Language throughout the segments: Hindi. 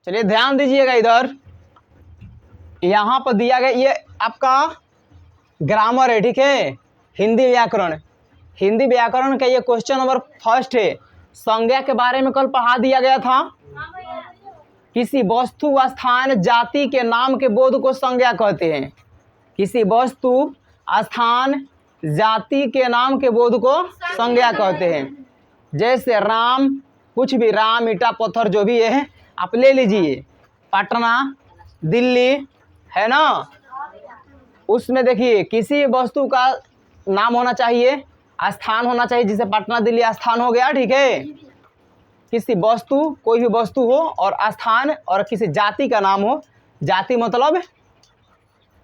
चलिए ध्यान दीजिएगा इधर, यहाँ पर दिया गया ये आपका ग्रामर है, ठीक है, हिंदी व्याकरण। हिंदी व्याकरण का ये क्वेश्चन नंबर फर्स्ट है। संज्ञा के बारे में कल पढ़ा दिया गया था। किसी वस्तु, स्थान, जाति के नाम के बोध को संज्ञा कहते हैं। किसी वस्तु, स्थान, जाति के नाम के बोध को संज्ञा कहते हैं। जैसे राम, कुछ भी, राम, ईटा, पत्थर, जो भी है आप ले लीजिए। पटना, दिल्ली, है ना, उसमें देखिए किसी वस्तु का नाम होना चाहिए, स्थान होना चाहिए, जिसे पटना दिल्ली स्थान हो गया, ठीक है। किसी वस्तु, कोई भी वस्तु हो, और स्थान, और किसी जाति का नाम हो। जाति मतलब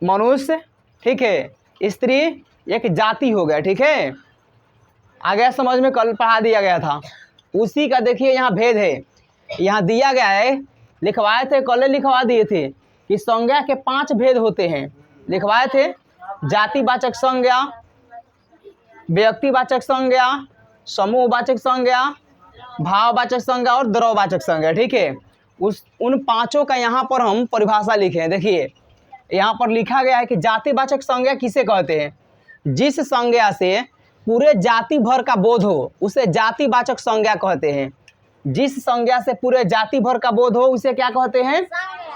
मनुष्य, ठीक है, स्त्री, एक जाति हो गया, ठीक है। आ गया समझ में, कल पढ़ा दिया गया था। उसी का देखिए यहाँ भेद है, यहाँ दिया गया है, लिखवाए थे, कल लिखवा दिए थे कि संज्ञा के 5 भेद होते हैं, लिखवाए थे। जातिवाचक संज्ञा, व्यक्तिवाचक संज्ञा, समूहवाचक संज्ञा, भाववाचक संज्ञा और द्रववाचक संज्ञा, ठीक है। उन 5 का यहाँ पर हम परिभाषा लिखे हैं। देखिए यहाँ पर लिखा गया है कि जातिवाचक संज्ञा किसे कहते हैं? जिस संज्ञा से पूरे जाति भर का बोध हो उसे जातिवाचक संज्ञा कहते हैं। जिस संज्ञा से पूरे जाति भर का बोध हो उसे क्या कहते हैं?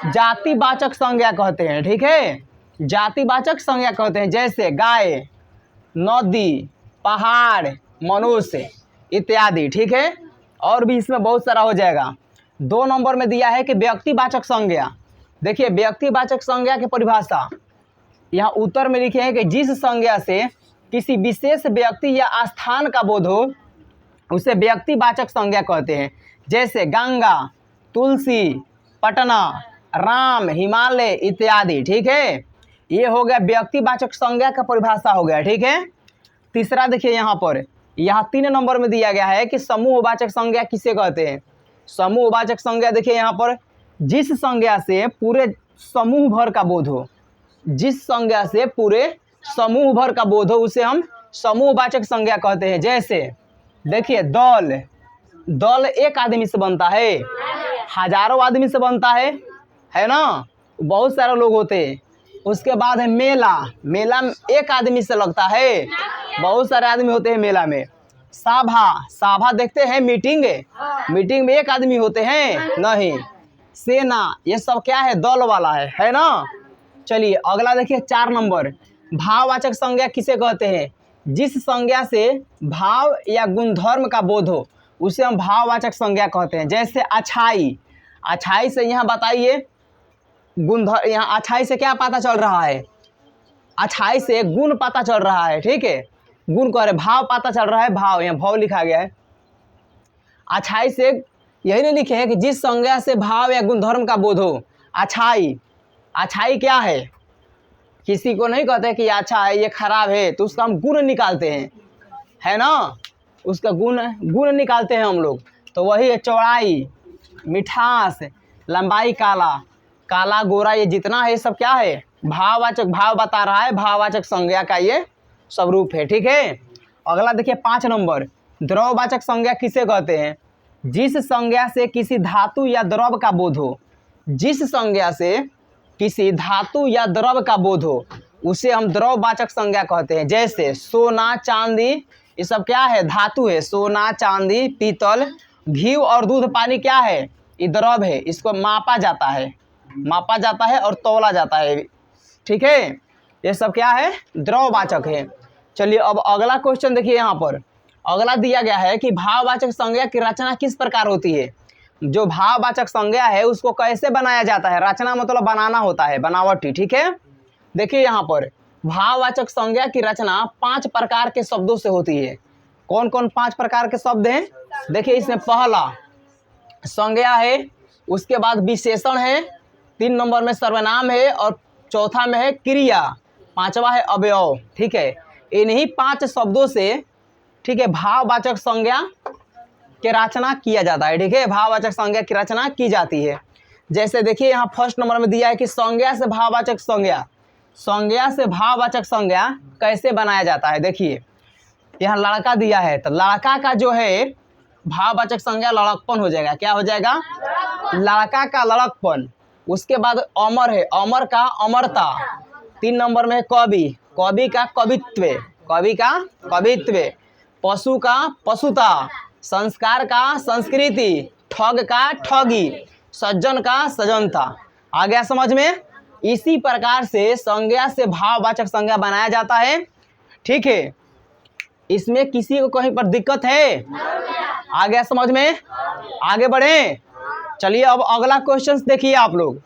जातिवाचक संज्ञा कहते हैं, ठीक है, जातिवाचक संज्ञा कहते हैं। जैसे गाय, नदी, पहाड़, मनुष्य इत्यादि, ठीक है। और भी इसमें बहुत सारा हो जाएगा। 2 नंबर में दिया है कि व्यक्तिवाचक संज्ञा। देखिए व्यक्तिवाचक संज्ञा की परिभाषा यहाँ उत्तर में लिखे हैं कि जिस संज्ञा से किसी विशेष व्यक्ति या स्थान का बोध हो उसे व्यक्तिवाचक संज्ञा कहते हैं। जैसे गंगा, तुलसी, पटना, राम, हिमालय इत्यादि, ठीक है। ये हो गया व्यक्तिवाचक संज्ञा का परिभाषा हो गया, ठीक है। तीसरा देखिए यहाँ पर, यहाँ 3 नंबर में दिया गया है कि समूहवाचक संज्ञा किसे कहते हैं? समूहवाचक संज्ञा देखिए यहाँ पर, जिस संज्ञा से पूरे समूह भर का बोध हो, जिस संज्ञा से पूरे समूह भर का बोध हो उसे हम समूहवाचक संज्ञा कहते हैं। जैसे देखिए दल, दल एक आदमी से बनता है, हजारों आदमी से बनता है ना, बहुत सारे लोग होते हैं। उसके बाद है मेला, मेला एक आदमी से लगता है, बहुत सारे आदमी होते हैं मेला में। सभा, सभा देखते हैं मीटिंग, मीटिंग में एक आदमी होते हैं नहीं। सेना, ये सब क्या है? दल वाला है ना। चलिए अगला देखिए 4 नंबर, भाववाचक संज्ञा किसे कहते हैं? जिस संज्ञा से भाव या गुणधर्म का बोध हो उसे हम भाववाचक संज्ञा कहते हैं। जैसे अच्छाई, अच्छाई से यहाँ बताइए गुणधर्म, यहाँ अच्छाई से क्या पता चल रहा है? अच्छाई से गुण पता चल रहा है, ठीक है, गुण कह रहे, भाव पता चल रहा है, भाव, यहाँ भाव लिखा गया है। अच्छाई से यही नहीं लिखे हैं कि जिस संज्ञा से भाव या गुणधर्म का बोध हो। अच्छाई, अच्छाई क्या है? किसी को नहीं कहते कि ये अच्छा है, ये खराब है, तो उसका हम गुण निकालते हैं, है ना, उसका गुण निकालते हैं हम लोग। तो वही है चौड़ाई, मिठास, लंबाई, काला, काला, गोरा, ये जितना है सब क्या है? भाववाचक, भाव बता रहा है, भाववाचक संज्ञा का ये स्वरूप है, ठीक है। अगला देखिए 5 नंबर, द्रववाचक संज्ञा किसे कहते हैं? जिस संज्ञा से किसी धातु या द्रव का बोध हो, जिस संज्ञा से किसी धातु या द्रव का बोध हो उसे हम द्रववाचक संज्ञा कहते हैं। जैसे सोना, चांदी, ये सब क्या है? धातु है। सोना, चांदी, पीतल, घी और दूध, पानी क्या है? ये द्रव है, इसको मापा जाता है, मापा जाता है और तौला जाता है, ठीक है। ये सब क्या है? द्रववाचक है। चलिए अब अगला क्वेश्चन देखिए, यहाँ पर अगला दिया गया है कि भाववाचक संज्ञा की रचना किस प्रकार होती है? जो भाववाचक संज्ञा है उसको कैसे बनाया जाता है? रचना मतलब बनाना होता है, बनावटी, ठीक है। देखिए यहाँ पर भाववाचक संज्ञा की रचना 5 प्रकार के शब्दों से होती है। कौन कौन 5 प्रकार के शब्द हैं? देखिए इसमें पहला संज्ञा है, उसके बाद विशेषण है, 3 नंबर में सर्वनाम है और चौथा में है क्रिया, 5वां है अवयव, ठीक है। इन्हीं 5 शब्दों से, ठीक है, भाववाचक संज्ञा की रचना किया जाता है, ठीक है, भाववाचक संज्ञा की रचना की जाती है। जैसे देखिए यहाँ फर्स्ट नंबर में दिया है कि संज्ञा से भाववाचक संज्ञा, संज्ञा से भाववाचक संज्ञा कैसे बनाया जाता है। देखिए यहाँ लड़का दिया है, तो लड़का का जो है भाववाचक संज्ञा लड़कपन हो जाएगा। क्या हो जाएगा? लड़का का लड़कपन। उसके बाद अमर है, अमर का अमरता। 3 नंबर में कवि, कवि का कवित्व, कवि का कवित्व। पशु का पशुता, संस्कार का संस्कृति, ठग का ठगी, सज्जन का सज्जनता। आ गया समझ में? इसी प्रकार से संज्ञा से भाववाचक संज्ञा बनाया जाता है। ठीक है, इसमें किसी को कहीं पर दिक्कत है? आ गया समझ में? आगे बढ़े। चलिए अब अगला क्वेश्चन देखिए आप लोग।